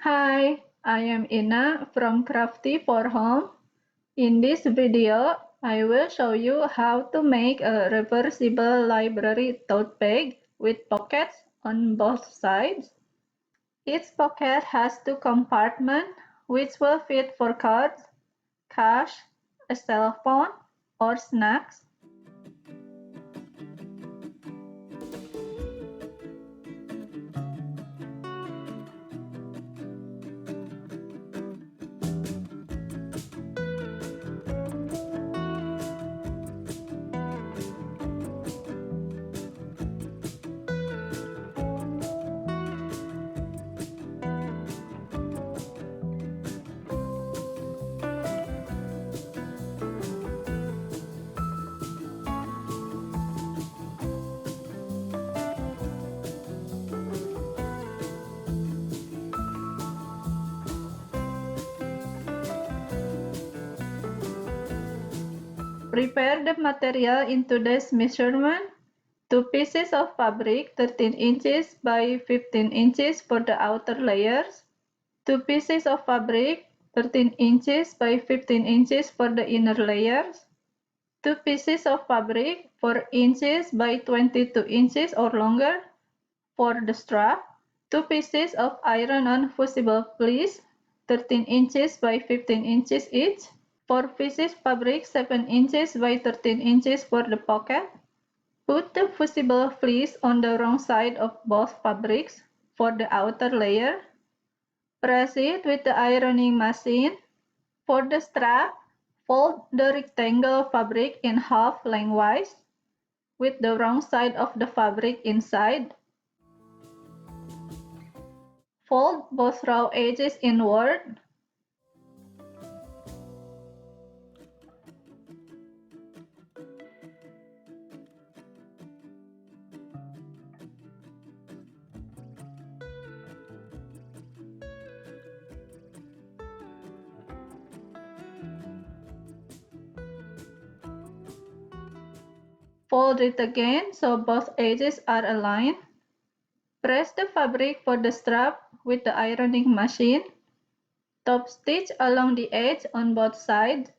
Hi, I am Ina from Crafty for Home. In this video, I will show you how to make a reversible library tote bag with pockets on both sides. Each pocket has two compartments which will fit for cards, cash, a cell phone, or snacks. Prepare the material in today's measurement. 2 pieces of fabric 13 inches by 15 inches for the outer layers. 2 pieces of fabric 13 inches by 15 inches for the inner layers. 2 pieces of fabric 4 inches by 22 inches or longer for the strap. 2 pieces of iron-on fusible fleece 13 inches by 15 inches each. 4 pieces fabric 7 inches by 13 inches for the pocket. Put the fusible fleece on the wrong side of both fabrics for the outer layer. Press it with the ironing machine. For the strap, fold the rectangle fabric in half lengthwise with the wrong side of the fabric inside. Fold both raw edges inward. Fold it again so both edges are aligned. Press the fabric for the strap with the ironing machine. Top stitch along the edge on both sides.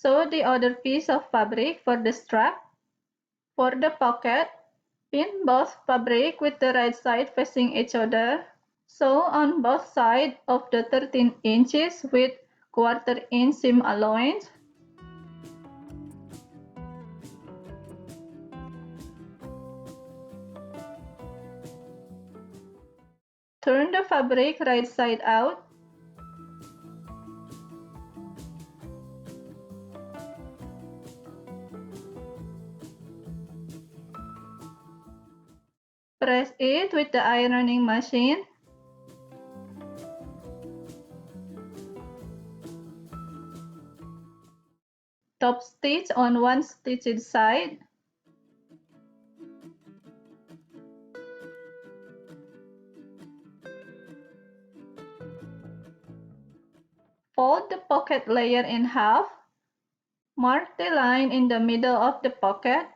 Sew the other piece of fabric for the strap. For the pocket, pin both fabric with the right side facing each other. Sew on both sides of the 13 inches with 1/4 inch seam allowance. Turn the fabric right side out. Press it with the ironing machine. Top stitch on one stitched side. Fold the pocket layer in half. Mark the line in the middle of the pocket.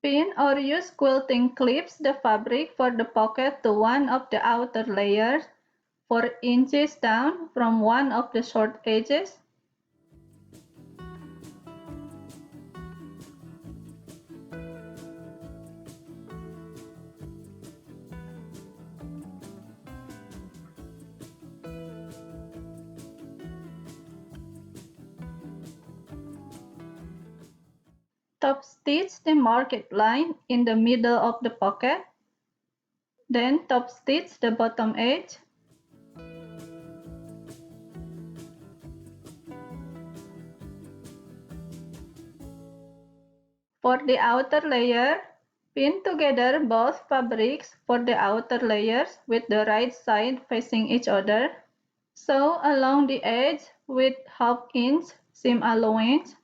Pin or use quilting clips the fabric for the pocket to one of the outer layers 4 inches down from one of the short edges. Top stitch the marked line in the middle of the pocket. Then top stitch the bottom edge. For the outer layer, pin together both fabrics for the outer layers with the right side facing each other. Sew along the edge with 1/2 inch seam allowance.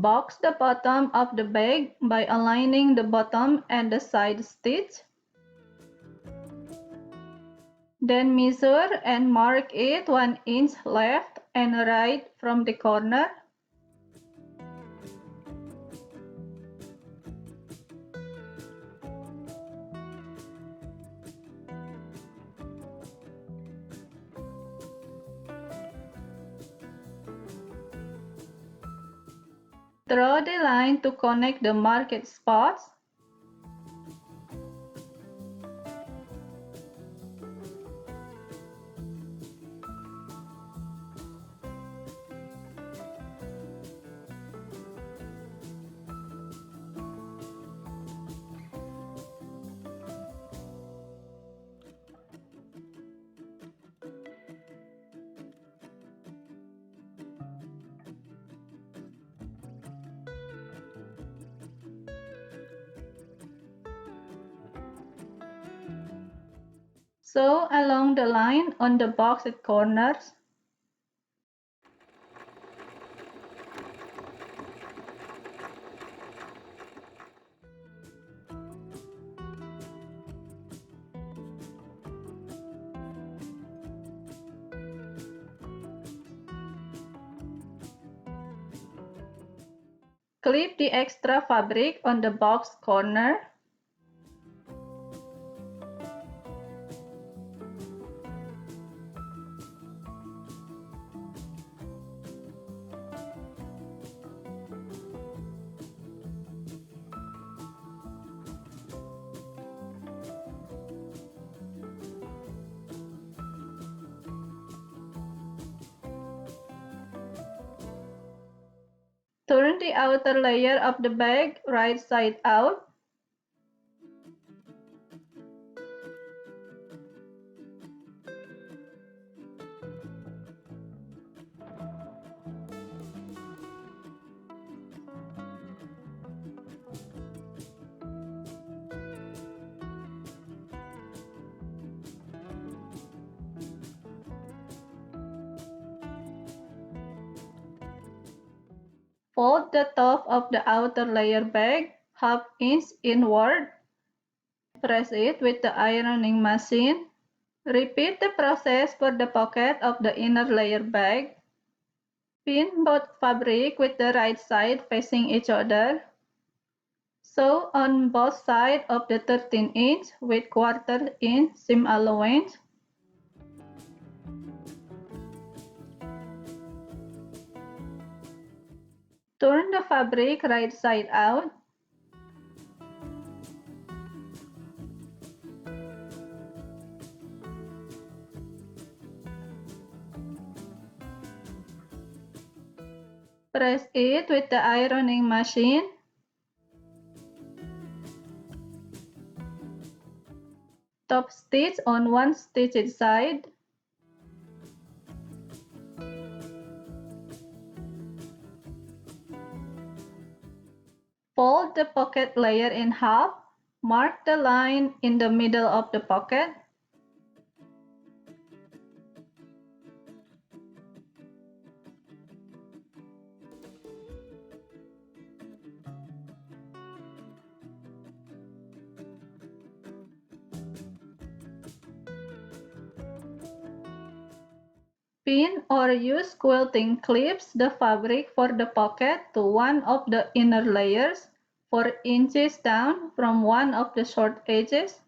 Box the bottom of the bag by aligning the bottom and the side stitch. Then measure and mark it 1 inch left and right from the corner. Draw the line to connect the marked spots. Sew along the line on the boxed corners. Clip the extra fabric on the box corner. Turn the outer layer of the bag right side out. Fold the top of the outer layer bag 1/2 inch inward. Press it with the ironing machine. Repeat the process for the pocket of the inner layer bag. Pin both fabric with the right side facing each other. Sew on both sides of the 13 inch with 1/4 inch seam allowance. Turn the fabric right side out. Press it with the ironing machine. Top stitch on one stitched side. Fold the pocket layer in half. Mark the line in the middle of the pocket. Pin or use quilting clips the fabric for the pocket to one of the inner layers 4 inches down from one of the short edges.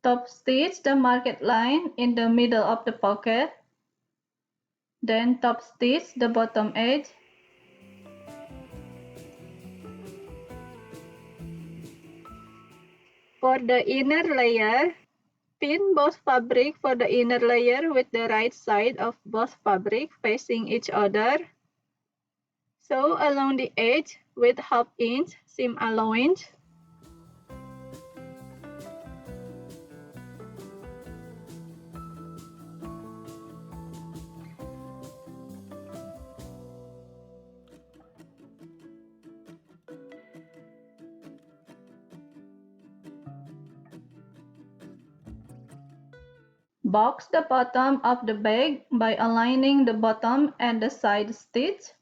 Top stitch the marked line in the middle of the pocket. Then top stitch the bottom edge. For the inner layer, pin both fabric for the inner layer with the right side of both fabric facing each other. Sew along the edge with ½ inch seam allowance. Box the bottom of the bag by aligning the bottom and the side stitch.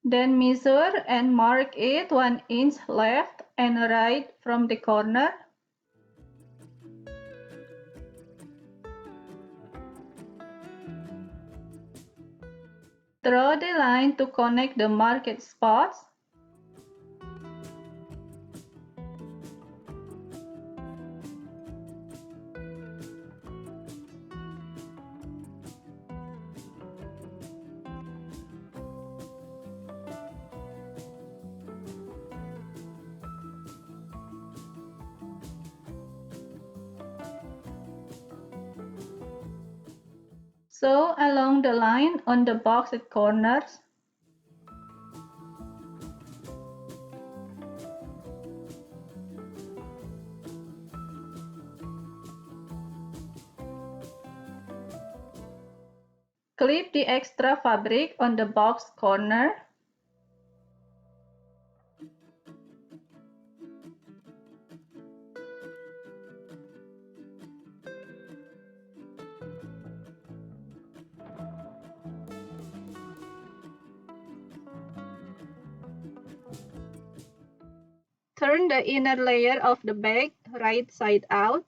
Then measure and mark it 1 inch left and right from the corner. Draw the line to connect the marked spots. Sew along the line on the boxed corners. Clip the extra fabric on the box corner. Turn the inner layer of the bag right side out.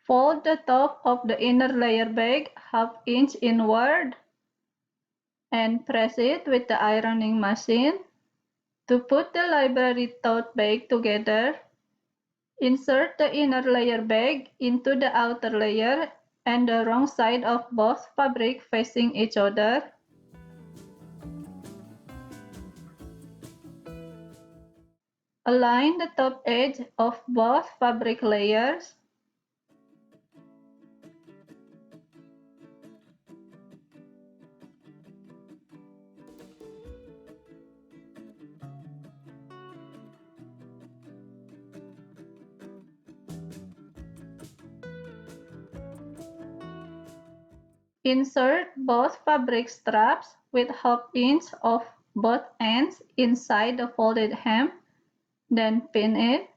Fold the top of the inner layer bag ½ inch inward and press it with the ironing machine. To put the library tote bag together, insert the inner layer bag into the outer layer and the wrong side of both fabric facing each other. Align the top edge of both fabric layers. Insert both fabric straps with ½ inch of both ends inside the folded hem, then pin it.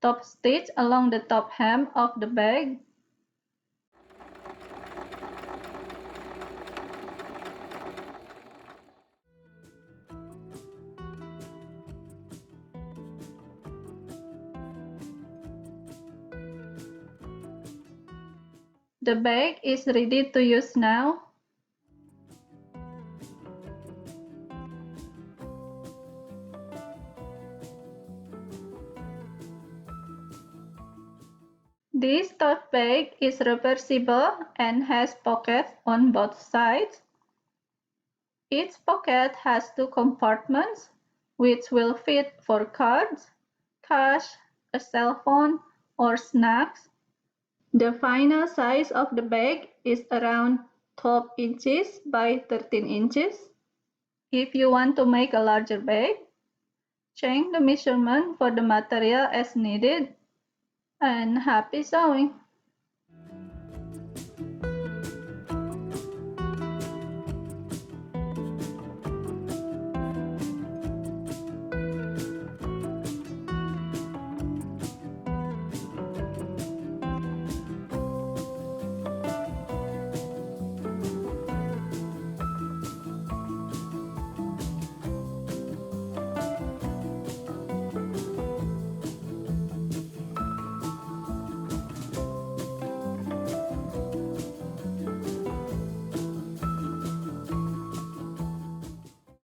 Top stitch along the top hem of the bag. The bag is ready to use now. This tote bag is reversible and has pockets on both sides. Each pocket has 2 compartments, which will fit for cards, cash, a cell phone, or snacks. The final size of the bag is around 12 inches by 13 inches. If you want to make a larger bag, change the measurement for the material as needed, and happy sewing!